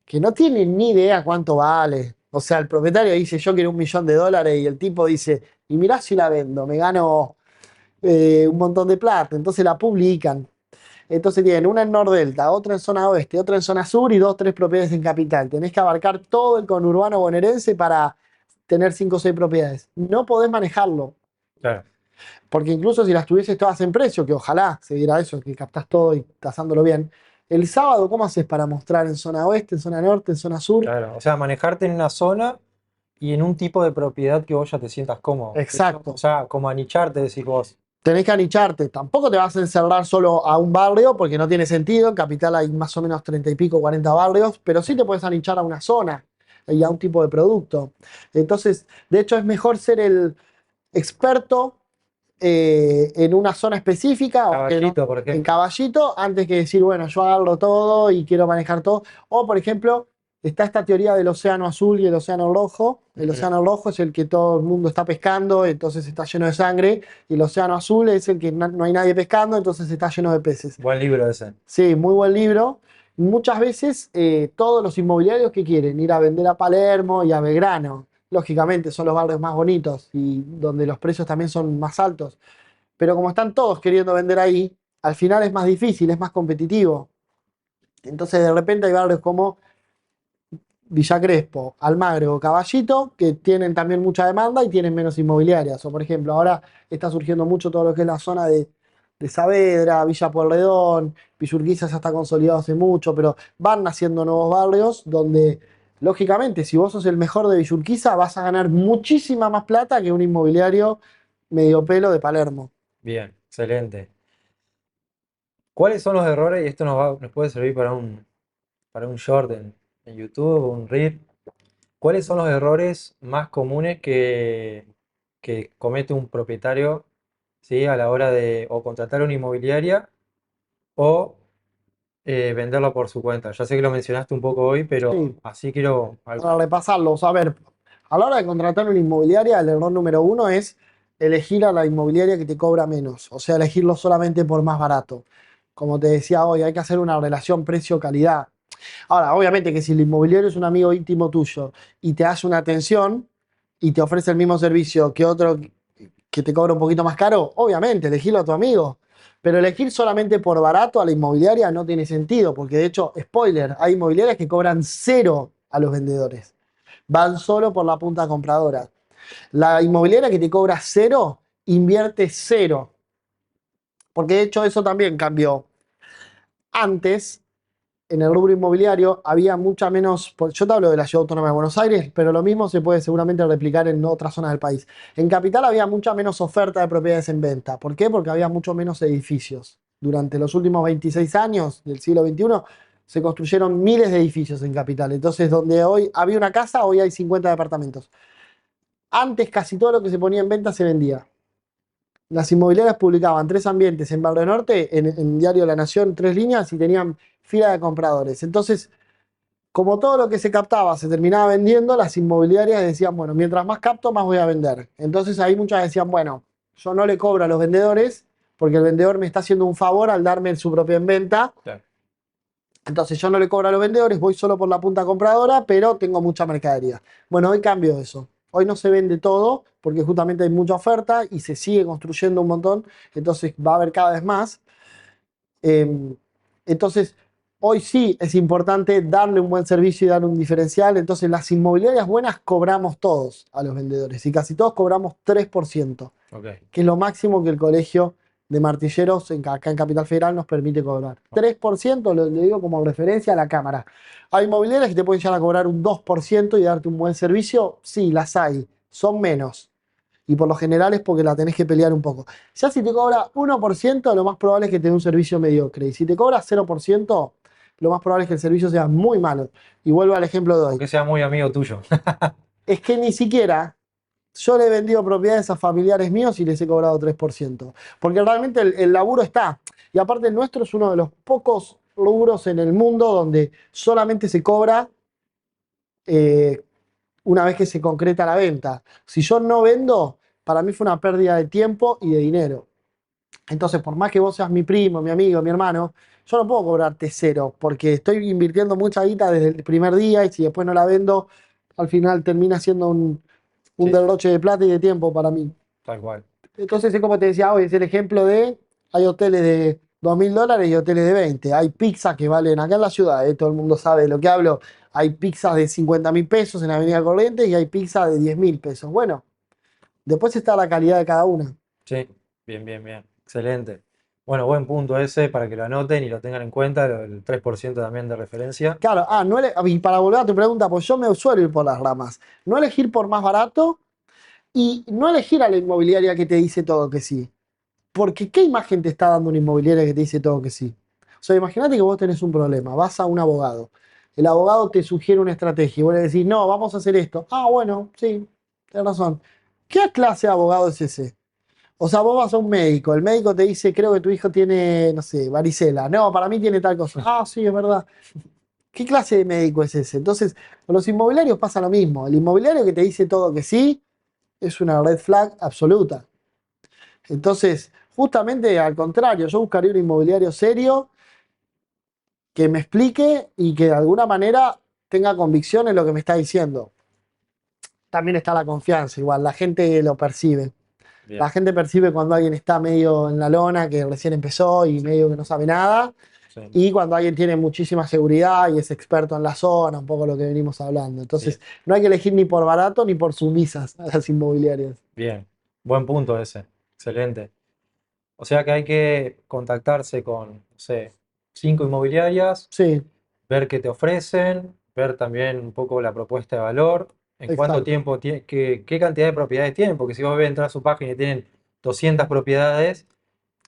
que no tienen ni idea cuánto vale. O sea, el propietario dice, yo quiero $1 millón y el tipo dice, y mirá si la vendo, me gano un montón de plata. Entonces la publican. Entonces tienen una en Nordelta, otra en zona oeste, otra en zona sur y dos, tres propiedades en capital. Tenés que abarcar todo el conurbano bonaerense para tener 5 o 6 propiedades. No podés manejarlo, claro. porque incluso si las tuvieses todas en precio, que ojalá se diera eso, que captás todo y tasándolo bien, el sábado, ¿cómo haces para mostrar en zona oeste, en zona norte, en zona sur? Claro, o sea, manejarte en una zona y en un tipo de propiedad que vos ya te sientas cómodo. O Exacto. sea, como anicharte, decís vos. Tenés que anicharte. Tampoco te vas a encerrar solo a un barrio porque no tiene sentido. En Capital hay más o menos 30 y pico, 40 barrios, pero sí te puedes anichar a una zona y a un tipo de producto. Entonces, de hecho, es mejor ser el experto en una zona específica o que no, Caballito, por en ejemplo. Caballito, antes que decir, bueno, yo agarro todo y quiero manejar todo. O, por ejemplo, está esta teoría del océano azul y el océano rojo. El Ujú. océano rojo es el que todo el mundo está pescando, entonces está lleno de sangre. Y el océano azul es el que no hay nadie pescando, entonces está lleno de peces. Buen libro ese. Sí, muy buen libro. Muchas veces todos los inmobiliarios que quieren ir a vender a Palermo y a Belgrano, lógicamente son los barrios más bonitos y donde los precios también son más altos. Pero como están todos queriendo vender ahí, al final es más difícil, es más competitivo. Entonces de repente hay barrios como Villa Crespo, Almagro, Caballito, que tienen también mucha demanda y tienen menos inmobiliarias. O por ejemplo, ahora está surgiendo mucho todo lo que es la zona de Saavedra, Villa Pueyrredón, Villurquiza ya está consolidado hace mucho, pero van naciendo nuevos barrios donde, lógicamente, si vos sos el mejor de Villurquiza, vas a ganar muchísima más plata que un inmobiliario medio pelo de Palermo. Bien, excelente. ¿Cuáles son los errores? Y esto nos puede servir para un short en YouTube, un Reel. ¿Cuáles son los errores más comunes que comete un propietario, ¿sí? A la hora de o contratar una inmobiliaria o venderlo por su cuenta? Ya sé que lo mencionaste un poco hoy, pero Sí, así quiero para repasarlos. A ver, a la hora de contratar una inmobiliaria, el error número uno es elegir a la inmobiliaria que te cobra menos, o sea, elegirlo solamente por más barato. Como te decía hoy, hay que hacer una relación precio-calidad. Ahora, obviamente que si el inmobiliario es un amigo íntimo tuyo y te hace una atención y te ofrece el mismo servicio que otro que te cobra un poquito más caro, obviamente, elegirlo a tu amigo. Pero elegir solamente por barato a la inmobiliaria no tiene sentido, porque de hecho, spoiler, hay inmobiliarias que cobran cero a los vendedores. Van solo por la punta compradora. La inmobiliaria que te cobra cero, invierte cero. Porque de hecho eso también cambió. Antes, en el rubro inmobiliario, había mucha menos, yo te hablo de la Ciudad Autónoma de Buenos Aires, pero lo mismo se puede seguramente replicar en otras zonas del país. En Capital había mucha menos oferta de propiedades en venta. ¿Por qué? Porque había mucho menos edificios. Durante los últimos 26 años del siglo XXI se construyeron miles de edificios en Capital. Entonces, donde hoy había una casa, hoy hay 50 departamentos. Antes casi todo lo que se ponía en venta se vendía. Las inmobiliarias publicaban 3 ambientes en Barrio Norte, en Diario La Nación, 3 líneas y tenían fila de compradores. Entonces, como todo lo que se captaba se terminaba vendiendo, las inmobiliarias decían, bueno, mientras más capto, más voy a vender. Entonces ahí muchas decían, bueno, yo no le cobro a los vendedores, porque el vendedor me está haciendo un favor al darme su propia en venta. Claro. Entonces yo no le cobro a los vendedores, voy solo por la punta compradora, pero tengo mucha mercadería. Bueno, hoy cambio eso. Hoy no se vende todo porque justamente hay mucha oferta y se sigue construyendo un montón, entonces va a haber cada vez más. Eh, entonces, hoy sí es importante darle un buen servicio y dar un diferencial. Entonces, las inmobiliarias buenas cobramos todos a los vendedores y casi todos cobramos 3%, Ok. que es lo máximo que el colegio de martilleros acá en Capital Federal nos permite cobrar. 3% lo digo como referencia a la cámara. ¿Hay inmobiliarias que te pueden llegar a cobrar un 2% y darte un buen servicio? Sí, las hay, son menos. Y por lo general es porque la tenés que pelear un poco. Ya si te cobra 1%, lo más probable es que te dé un servicio mediocre. Y si te cobra 0%, lo más probable es que el servicio sea muy malo. Y vuelvo al ejemplo de O hoy. que sea muy amigo tuyo. Es que ni siquiera yo le he vendido propiedades a familiares míos y les he cobrado 3%. Porque realmente el laburo está. Y aparte el nuestro es uno de los pocos rubros en el mundo donde solamente se cobra eh, una vez que se concreta la venta. Si yo no vendo, para mí fue una pérdida de tiempo y de dinero. Entonces, por más que vos seas mi primo, mi amigo, mi hermano, yo no puedo cobrarte cero, porque estoy invirtiendo mucha guita desde el primer día y si después no la vendo, al final termina siendo un Sí, sí, derroche de plata y de tiempo para mí. tal cual. Entonces, es como te decía hoy, es el ejemplo de, hay hoteles de $2.000 y hoteles de 20. Hay pizzas que valen, acá en la ciudad, todo el mundo sabe de lo que hablo, hay pizzas de 50.000 pesos en Avenida Corrientes y hay pizzas de 10.000 pesos. Bueno, después está la calidad de cada una. Sí, bien, bien, bien. Excelente. Bueno, buen punto ese para que lo anoten y lo tengan en cuenta, el 3% también de referencia. Claro, no y para volver a tu pregunta, pues yo me suelo ir por las ramas. No elegir por más barato y no elegir a la inmobiliaria que te dice todo que sí. Porque ¿qué imagen te está dando una inmobiliaria que te dice todo que sí? O sea, imagínate que vos tenés un problema, vas a un abogado. El abogado te sugiere una estrategia y vos le decís, no, vamos a hacer esto. Ah, bueno, sí, tienes razón. ¿Qué clase de abogado es ese? O sea, vos vas a un médico, el médico te dice, creo que tu hijo tiene, no sé, varicela. No, para mí tiene tal cosa. Ah, sí, es verdad. ¿Qué clase de médico es ese? Entonces, con los inmobiliarios pasa lo mismo. El inmobiliario que te dice todo que sí es una red flag absoluta. Entonces, justamente al contrario, yo buscaría un inmobiliario serio que me explique y que de alguna manera tenga convicción en lo que me está diciendo. También está la confianza, igual, la gente lo percibe. La Bien, gente percibe cuando alguien está medio en la lona, que recién empezó y medio que no sabe nada, sí, y cuando alguien tiene muchísima seguridad y es experto en la zona, un poco lo que venimos hablando. bien, Entonces, no hay que elegir ni por barato ni por sumisas a las inmobiliarias. bien. Buen punto ese. Excelente. O sea que hay que contactarse con, no sé, 5 inmobiliarias, Sí, ver qué te ofrecen, ver también un poco la propuesta de valor, en cuánto exacto. tiempo, qué cantidad de propiedades tienen, porque si vos ves entrar a su página y tienen 200 propiedades,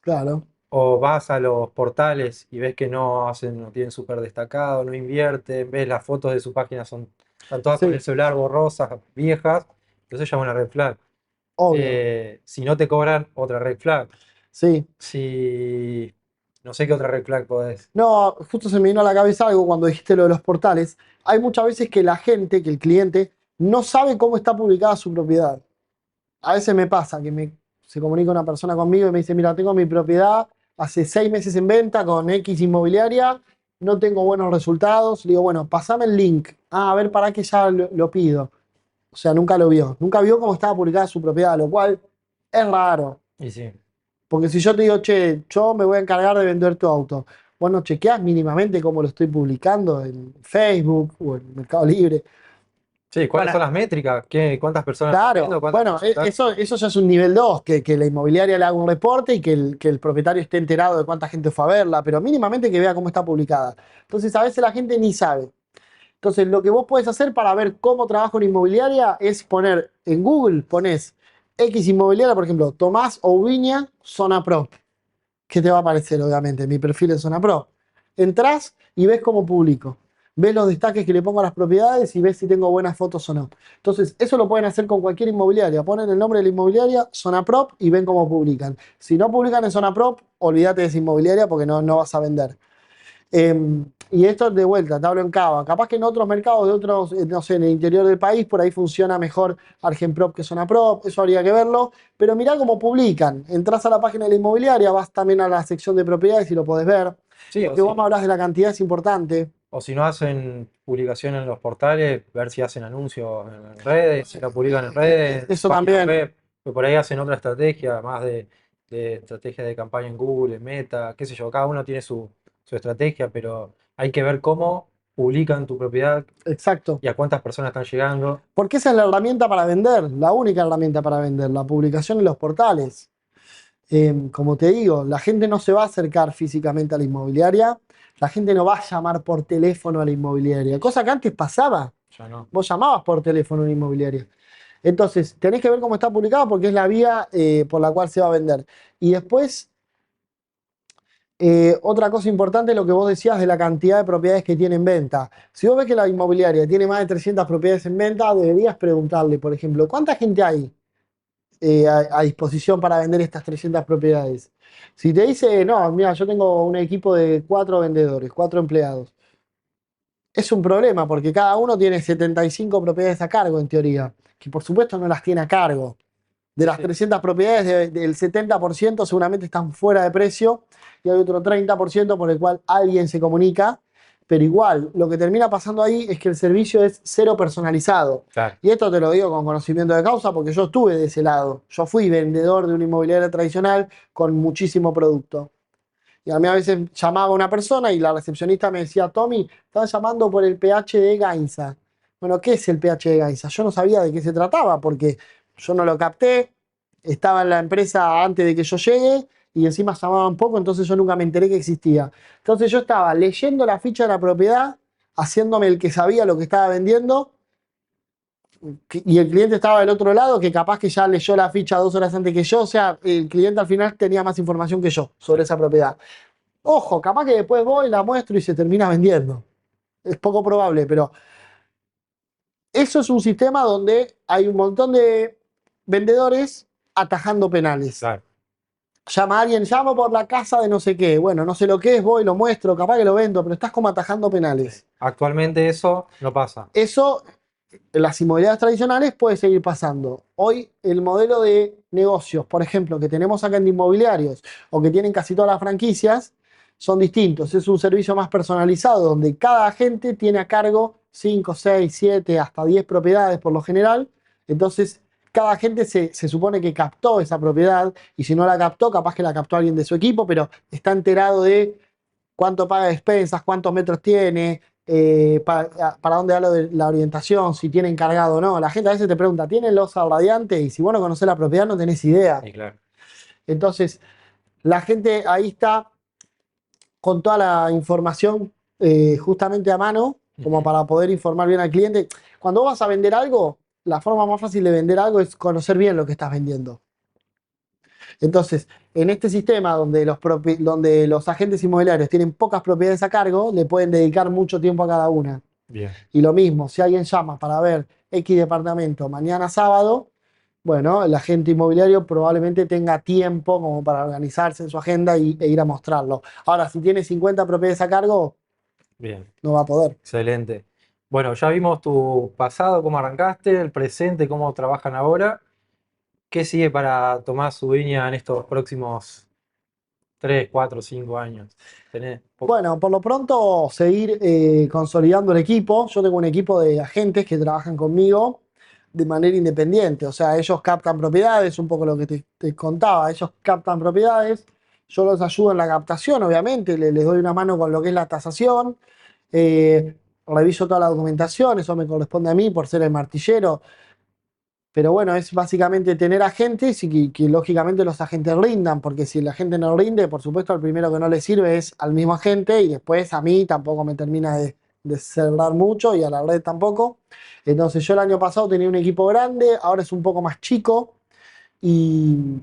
Claro. o vas a los portales y ves que no hacen, no tienen súper destacado, no invierten, ves las fotos de su página están todas con el Sí, celular borrosas, viejas, entonces ya es una red flag. obvio. Si no te cobran, otra red flag. Sí. Si no sé qué otra red flag podés. No, justo se me vino a la cabeza algo cuando dijiste lo de los portales. Hay muchas veces que la gente, que el cliente, no sabe cómo está publicada su propiedad. A veces me pasa que se comunica una persona conmigo y me dice, mira, tengo mi propiedad hace 6 meses en venta con X inmobiliaria, no tengo buenos resultados. Le digo, bueno, pasame el link. Ah, a ver, para que ya lo pido. O sea, nunca lo vio. Nunca vio cómo estaba publicada su propiedad, lo cual es raro. Y sí, Porque si yo te digo, che, yo me voy a encargar de vender tu auto, bueno, chequeás mínimamente cómo lo estoy publicando en Facebook o en Mercado Libre. sí, ¿cuáles Bueno, son las métricas? ¿Cuántas personas están claro, viendo? ¿Cuántas bueno, visitas? eso ya es un nivel 2 que la inmobiliaria le haga un reporte y que el propietario esté enterado de cuánta gente fue a verla, pero mínimamente que vea cómo está publicada. Entonces, a veces la gente ni sabe. Entonces, lo que vos podés hacer para ver cómo trabaja una inmobiliaria es poner en Google, pones X inmobiliaria, por ejemplo, Tomás Oubiña, Zona Pro. ¿Qué te va a aparecer, obviamente? Mi perfil en Zona Pro. Entrás y ves cómo publico. Ves los destaques que le pongo a las propiedades y ves si tengo buenas fotos o no. Entonces, eso lo pueden hacer con cualquier inmobiliaria. Ponen el nombre de la inmobiliaria, Zona Prop, y ven cómo publican. Si no publican en Zona Prop, olvídate de esa inmobiliaria porque no vas a vender. Y esto de vuelta, te hablo en Cava. Capaz que en otros mercados de otros, no sé, en el interior del país, por ahí funciona mejor Argenprop que Zonaprop, eso habría que verlo. Pero mirá cómo publican. Entrás a la página de la inmobiliaria, vas también a la sección de propiedades y lo podés ver. Sí, Lo que vos me hablas de la cantidad es importante. o si no hacen publicación en los portales, ver si hacen anuncios en redes, si lo publican en redes, en su Eso página también. web, que por ahí hacen otra estrategia, más de estrategia de campaña en Google, en Meta, qué sé yo, cada uno tiene su estrategia, pero hay que ver cómo publican tu propiedad Exacto. y a cuántas personas están llegando. Porque esa es la herramienta para vender, la única herramienta para vender, la publicación en los portales. Como te digo, la gente no se va a acercar físicamente a la inmobiliaria, la gente no va a llamar por teléfono a la inmobiliaria, cosa que antes pasaba. Ya no. Vos llamabas por teléfono a una inmobiliaria. Entonces, tenés que ver cómo está publicado porque es la vía por la cual se va a vender. Y después, otra cosa importante es lo que vos decías de la cantidad de propiedades que tiene en venta. Si vos ves que la inmobiliaria tiene más de 300 propiedades en venta, deberías preguntarle, por ejemplo, ¿cuánta gente hay a disposición para vender estas 300 propiedades? Si te dice, no, mira, yo tengo un equipo de 4 vendedores, 4 empleados. Es un problema porque cada uno tiene 75 propiedades a cargo, en teoría, que por supuesto no las tiene a cargo. De Sí, las sí. 300 propiedades, del 70% seguramente están fuera de precio y hay otro 30% por el cual alguien se comunica, pero igual, lo que termina pasando ahí es que el servicio es cero personalizado. Claro. Y esto te lo digo con conocimiento de causa porque yo estuve de ese lado. Yo fui vendedor de una inmobiliaria tradicional con muchísimo producto. Y a mí a veces llamaba una persona y la recepcionista me decía, Tommy, están llamando por el PH de Gainza. Bueno, ¿qué es el PH de Gainza? Yo no sabía de qué se trataba porque yo no lo capté, estaba en la empresa antes de que yo llegue y encima llamaban poco, entonces yo nunca me enteré que existía. Entonces yo estaba leyendo la ficha de la propiedad, haciéndome el que sabía lo que estaba vendiendo y el cliente estaba del otro lado, que capaz que ya leyó la ficha 2 horas antes que yo, o sea, el cliente al final tenía más información que yo sobre esa propiedad. Ojo, capaz que después voy, la muestro y se termina vendiendo. Es poco probable, pero eso es un sistema donde hay un montón de vendedores atajando penales. Claro. Llama a alguien, llamo por la casa de no sé qué. Bueno, no sé lo que es, voy, lo muestro, capaz que lo vendo, pero estás como atajando penales. Actualmente eso no pasa. Eso en las inmobiliarias tradicionales puede seguir pasando. Hoy el modelo de negocios, por ejemplo, que tenemos acá en inmobiliarios o que tienen casi todas las franquicias, son distintos. Es un servicio más personalizado donde cada agente tiene a cargo 5, 6, 7, hasta 10 propiedades por lo general. Entonces, cada agente se supone que captó esa propiedad y si no la captó, capaz que la captó alguien de su equipo, pero está enterado de cuánto paga de expensas, cuántos metros tiene, para dónde va la orientación, si tiene encargado o no. La gente a veces te pregunta, ¿tiene losa radiante? Y si vos no conocés la propiedad no tenés idea. Sí, claro. Entonces, la gente ahí está con toda la información justamente a mano, como Ujú. para poder informar bien al cliente. Cuando vos vas a vender algo, la forma más fácil de vender algo es conocer bien lo que estás vendiendo. Entonces, en este sistema donde los agentes inmobiliarios tienen pocas propiedades a cargo, le pueden dedicar mucho tiempo a cada una. Bien. Y lo mismo, si alguien llama para ver X departamento mañana sábado, bueno, el agente inmobiliario probablemente tenga tiempo como para organizarse en su agenda e ir a mostrarlo. Ahora, si tiene 50 propiedades a cargo, Bien. no va a poder. Excelente. Bueno, ya vimos tu pasado, cómo arrancaste, el presente, cómo trabajan ahora. ¿Qué sigue para Tomás Subiña en estos próximos 3, 4, 5 años? Bueno, por lo pronto seguir consolidando el equipo. Yo tengo un equipo de agentes que trabajan conmigo de manera independiente. O sea, ellos captan propiedades, un poco lo que te contaba. Ellos captan propiedades, yo los ayudo en la captación, obviamente, les doy una mano con lo que es la tasación. Reviso toda la documentación, eso me corresponde a mí por ser el martillero. Pero bueno, es básicamente tener agentes y que lógicamente los agentes rindan, porque si el agente no rinde, por supuesto, al primero que no le sirve es al mismo agente y después a mí tampoco me termina de cerrar mucho y a la red tampoco. Entonces yo el año pasado tenía un equipo grande, ahora es un poco más chico y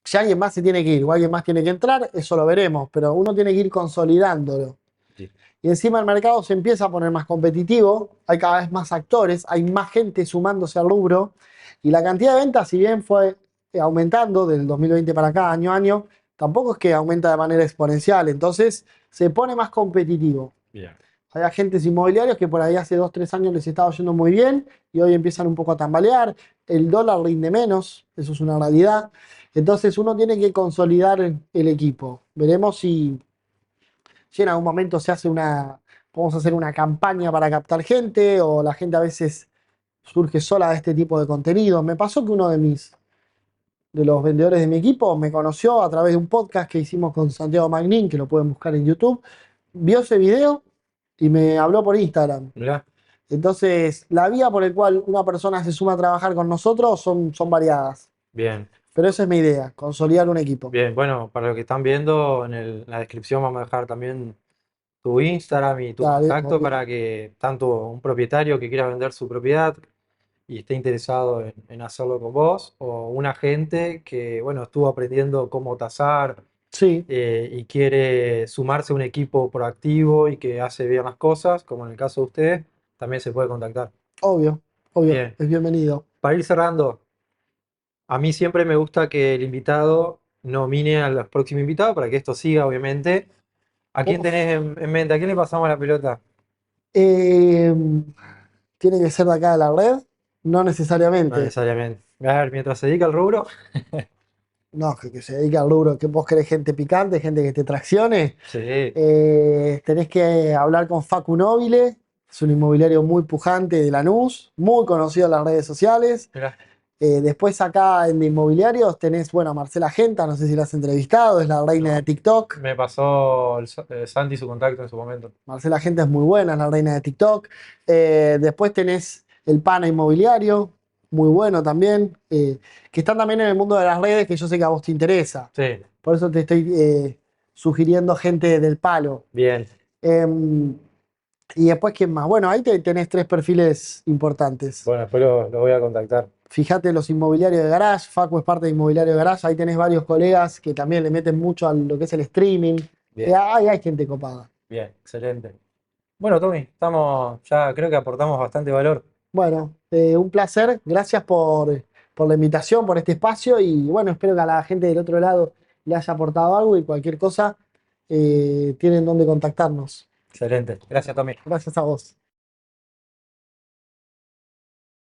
si alguien más se tiene que ir o alguien más tiene que entrar, eso lo veremos, pero uno tiene que ir consolidándolo. Sí. Y encima el mercado se empieza a poner más competitivo, hay cada vez más actores, hay más gente sumándose al rubro y la cantidad de ventas, si bien fue aumentando del 2020 para acá, año a año, tampoco es que aumenta de manera exponencial. Entonces se pone más competitivo. Bien. Hay agentes inmobiliarios que por ahí hace 2, 3 años les estaba yendo muy bien y hoy empiezan un poco a tambalear. El dólar rinde menos, eso es una realidad. Entonces uno tiene que consolidar el equipo. Veremos si en algún momento podemos hacer una campaña para captar gente o la gente a veces surge sola de este tipo de contenido. Me pasó que uno de los vendedores de mi equipo me conoció a través de un podcast que hicimos con Santiago Magnin, que lo pueden buscar en YouTube. Vio ese video y me habló por Instagram. Mirá, Entonces, la vía por la cual una persona se suma a trabajar con nosotros son variadas. bien. Pero esa es mi idea, consolidar un equipo. Bien, bueno, para los que están viendo, en la descripción vamos a dejar también tu Instagram y tu Dale, contacto para que tanto un propietario que quiera vender su propiedad y esté interesado en hacerlo con vos, o un agente que, bueno, estuvo aprendiendo cómo tasar sí, y quiere sumarse a un equipo proactivo y que hace bien las cosas, como en el caso de usted, también se puede contactar. obvio, obvio, Bien, es bienvenido. para ir cerrando, a mí siempre me gusta que el invitado nomine a los próximos invitados para que esto siga, obviamente. ¿A quién Uf. tenés en mente? ¿A quién le pasamos la pelota? Eh, ¿Tiene que ser de acá de la red? No No necesariamente. necesariamente. A ver, mientras se dedica al rubro. No, que se dedica al rubro, que vos querés gente picante, gente que te traccione. Sí, Tenés que hablar con Facu Nobile, es un inmobiliario muy pujante de Lanús, muy conocido en las redes sociales. mirá, Después acá en de inmobiliarios tenés, bueno, a Marcela Genta, no sé si la has entrevistado, es la reina de no. TikTok. Me pasó Santi su contacto en su momento. Marcela Genta es muy buena, es la reina de TikTok. Después tenés el Pana Inmobiliario, muy bueno también, que están también en el mundo de las redes, que yo sé que a vos te interesa. Sí, Por eso te estoy sugiriendo gente del palo. bien, Em, y después, ¿quién más? Bueno, ahí tenés 3 perfiles importantes. bueno, después lo voy a contactar. Fíjate los inmobiliarios de Garage, Facu es parte de Inmobiliario de Garage, ahí tenés varios colegas que también le meten mucho a lo que es el streaming. Bien, Ahí hay gente copada. bien, excelente. Bueno, Tommy, ya creo que aportamos bastante valor. Bueno, un placer, gracias por la invitación, por este espacio y bueno, espero que a la gente del otro lado le haya aportado algo y cualquier cosa tienen donde contactarnos. Excelente. Gracias, Tommy. Gracias a vos.